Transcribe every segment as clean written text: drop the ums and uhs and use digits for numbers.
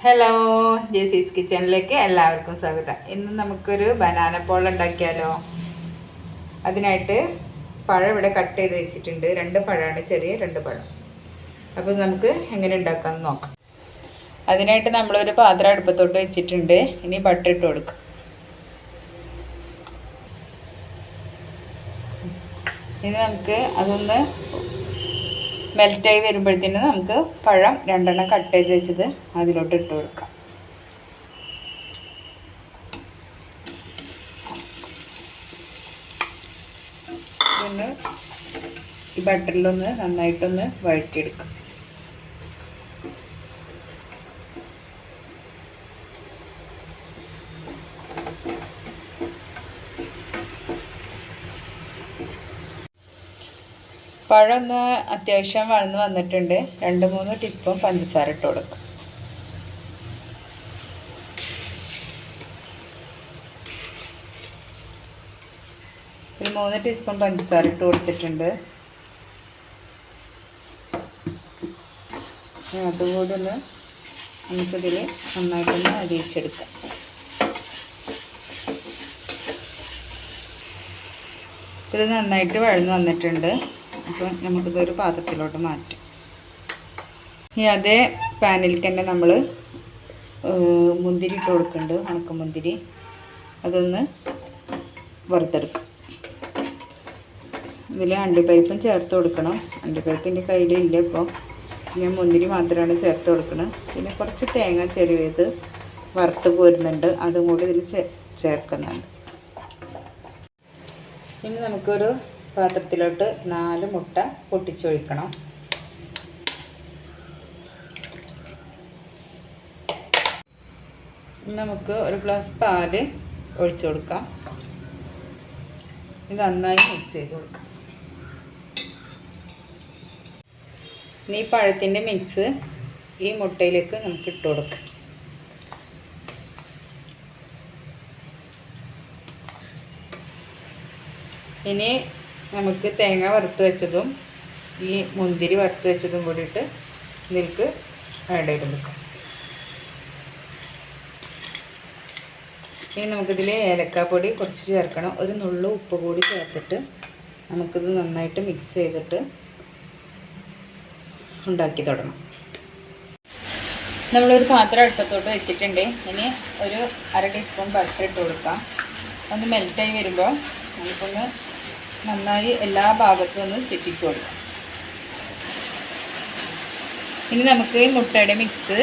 Hello, ജെസീസ് കിച്ചണിലേക്ക് എല്ലാവർക്കും സ്വാഗതം. ഇന്ന് നമുക്കൊരു ബനാന പോള ഉണ്ടാക്കിയാലോ. അതിനായിട്ട് പഴം ഇവിടെ കട്ട് ചെയ്ത് വെച്ചിട്ടുണ്ട്. 2 പഴമാണ്, ചെറിയ 2 പഴം. അപ്പോൾ നമുക്ക് എങ്ങനെ ഉണ്ടാക്കാമെന്ന് നോക്കാം. അതിനായിട്ട് നമ്മളൊരു പാത്രം അടുപ്പത്തോട്ട് വെച്ചിട്ടുണ്ട്. ഇനി ബട്ടർ ഇട്ട് കൊടുക്കാം. ഇനി നമുക്ക് അതൊന്ന് മെൽറ്റായി വരുമ്പോഴത്തേന് നമുക്ക് പഴം 2 കട്ട് ചെയ്ത് വെച്ചത് അതിലോട്ട് ഇട്ട് കൊടുക്കാം. പിന്നെ ഈ ബട്ടറിലൊന്ന് നന്നായിട്ടൊന്ന് വഴറ്റിയെടുക്കാം. പഴം ഒന്ന് അത്യാവശ്യം വഴന്ന് വന്നിട്ടുണ്ട്. 2-3 ടീസ്പൂൺ പഞ്ചസാര ഇട്ട് കൊടുക്കും. ഒരു 3 ടീസ്പൂൺ പഞ്ചസാര ഇട്ട് കൊടുത്തിട്ടുണ്ട്. അതുകൂടി ഒന്ന് നമുക്കിതിൽ നന്നായിട്ടൊന്ന് അരിയിച്ചെടുക്കാം. ഇത് നന്നായിട്ട് വഴന്ന് വന്നിട്ടുണ്ട്. അപ്പം നമുക്കിതൊരു പാത്രത്തിലോട്ട് മാറ്റാം. ഇനി അതേ പാനിൽ തന്നെ നമ്മൾ മുന്തിരി ഇട്ട് കൊടുക്കുന്നുണ്ട്. ഉണക്കമുന്തിരി അതൊന്ന് വറുത്തെടുക്കാം. ഇതിൽ അണ്ടിപ്പരിപ്പും ചേർത്ത് കൊടുക്കണം. അണ്ടിപ്പരിപ്പിൻ്റെ കയ്യിലില്ല, ഇപ്പോൾ ഞാൻ മുന്തിരി മാത്രമാണ് ചേർത്ത് കൊടുക്കുന്നത്. പിന്നെ കുറച്ച് തേങ്ങ ചെറിയത് വറുത്ത് കോരുന്നുണ്ട്, അതും കൂടി ഇതിൽ ചേർക്കുന്നുണ്ട്. ഇനി നമുക്കൊരു പാത്രത്തിലോട്ട് 4 മുട്ട പൊട്ടിച്ചൊഴിക്കണം. നമുക്ക് ഒരു ഗ്ലാസ് പാല് ഒഴിച്ചു കൊടുക്കാം. ഇത് നന്നായി മിക്സ് ചെയ്ത് കൊടുക്കാം. ഇനി ഈ പഴത്തിൻ്റെ മിക്സ് ഈ മുട്ടയിലേക്ക് നമുക്ക് ഇട്ട് കൊടുക്കാം. ഇനി നമുക്ക് തേങ്ങ വറുത്ത് വെച്ചതും ഈ മുന്തിരി വറുത്ത് വെച്ചതും കൂടിയിട്ട് ഇതിലേക്ക് ആഡ് ചെയ്ത് കൊടുക്കാം. ഇനി നമുക്കിതിൽ ഏലക്കാപ്പൊടി കുറച്ച് ചേർക്കണം. ഒരു നുള്ളു ഉപ്പ് കൂടി ചേർത്തിട്ട് നമുക്കിത് നന്നായിട്ട് മിക്സ് ചെയ്തിട്ട് ഉണ്ടാക്കി തുടങ്ങാം. നമ്മളൊരു പാത്രം അടുപ്പത്തോട്ട് വെച്ചിട്ടുണ്ട്. ഇനി ഒരു 1/2 ടീസ്പൂൺ ബട്ടർ ഇട്ട് കൊടുക്കാം. ഒന്ന് മെൽറ്റായി വരുമ്പോൾ നമുക്കൊന്ന് നന്നായി എല്ലാ ഭാഗത്തും ഒന്ന് ചുറ്റിച്ച് കൊടുക്കാം. ഇനി നമുക്ക് ഈ മുട്ടയുടെ മിക്സ്,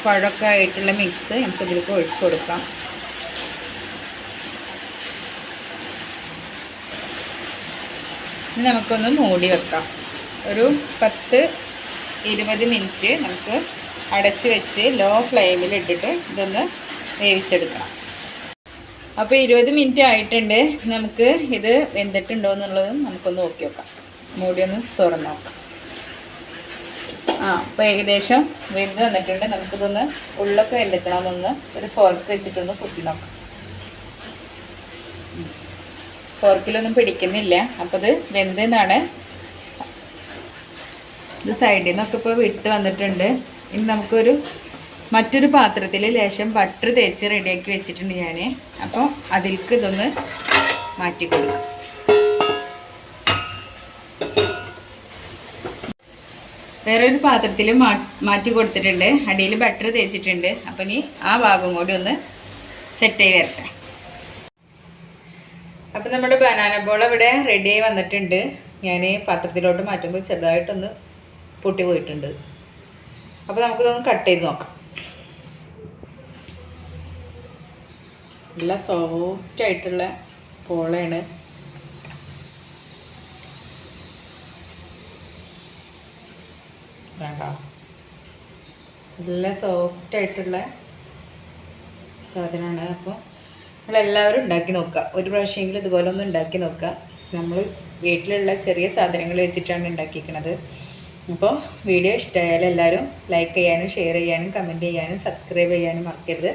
പഴമൊക്കെ ആയിട്ടുള്ള മിക്സ് നമുക്കിതിലേക്ക് ഒഴിച്ചു കൊടുക്കാം. ഇനി നമുക്കൊന്ന് മൂടി വെക്കാം. ഒരു 10-20 മിനിറ്റ് നമുക്ക് അടച്ച് വെച്ച് ലോ ഫ്ലെയിമിൽ ഇട്ടിട്ട് ഇതൊന്ന് വേവിച്ചെടുക്കണം. അപ്പോൾ 20 മിനിറ്റ് ആയിട്ടുണ്ട്. നമുക്ക് ഇത് വെന്തിട്ടുണ്ടോ എന്നുള്ളത് നമുക്കൊന്ന് നോക്കി നോക്കാം. മൂടി ഒന്ന് തുറന്ന് നോക്കാം. അപ്പോൾ ഏകദേശം വെന്ത് വന്നിട്ടുണ്ട്. നമുക്കിതൊന്ന് ഉള്ളൊക്കെ വെന്തിക്കണമെന്നൊന്ന് ഒരു ഫോർക്ക് വെച്ചിട്ടൊന്ന് കുത്തി നോക്കാം. ഫോർക്കിലൊന്നും പിടിക്കുന്നില്ല. അപ്പോൾ ഇത് വെന്തെന്നാണ്. ഇത് സൈഡിൽ നിന്നൊക്കെ ഇപ്പോൾ വിട്ട് വന്നിട്ടുണ്ട്. ഇനി നമുക്കൊരു മറ്റൊരു പാത്രത്തിൽ ലേശം ബട്ടർ തേച്ച് റെഡിയാക്കി വെച്ചിട്ടുണ്ട് ഞാൻ. അപ്പോൾ അതിലേക്ക് ഇതൊന്ന് മാറ്റി കൊടുക്കും. വേറൊരു പാത്രത്തിൽ മാറ്റി കൊടുത്തിട്ടുണ്ട്. അടിയിൽ ബട്ടർ തേച്ചിട്ടുണ്ട്. അപ്പോൾ ഇനി ആ ഭാഗം കൂടി ഒന്ന് സെറ്റായി വരട്ടെ. അപ്പോൾ നമ്മുടെ ബനാന ബോൾ ഇവിടെ റെഡിയായി വന്നിട്ടുണ്ട്. ഞാൻ പാത്രത്തിലോട്ട് മാറ്റുമ്പോൾ ചെറുതായിട്ടൊന്ന് പൊട്ടി പോയിട്ടുണ്ട്. അപ്പോൾ നമുക്കിതൊന്ന് കട്ട് ചെയ്ത് നോക്കാം. നല്ല സോഫ്റ്റ് ആയിട്ടുള്ള പോളയാണ്. വേണ്ട, നല്ല സോഫ്റ്റ് ആയിട്ടുള്ള സാധനമാണ്. അപ്പോൾ നമ്മളെല്ലാവരും ഉണ്ടാക്കി നോക്കുക. ഒരു പ്രാവശ്യമെങ്കിലും ഇതുപോലെ ഒന്ന് ഉണ്ടാക്കി നോക്കുക. നമ്മൾ വീട്ടിലുള്ള ചെറിയ സാധനങ്ങൾ വെച്ചിട്ടാണ് ഉണ്ടാക്കിയിരിക്കുന്നത്. അപ്പോൾ വീഡിയോ ഇഷ്ടമായാൽ എല്ലാവരും ലൈക്ക് ചെയ്യാനും ഷെയർ ചെയ്യാനും കമൻറ്റ് ചെയ്യാനും സബ്സ്ക്രൈബ് ചെയ്യാനും മറക്കരുത്.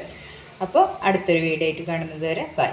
അപ്പോൾ അടുത്തൊരു വീഡിയോ ആയിട്ട് കാണുന്നത് വരെ ബൈ.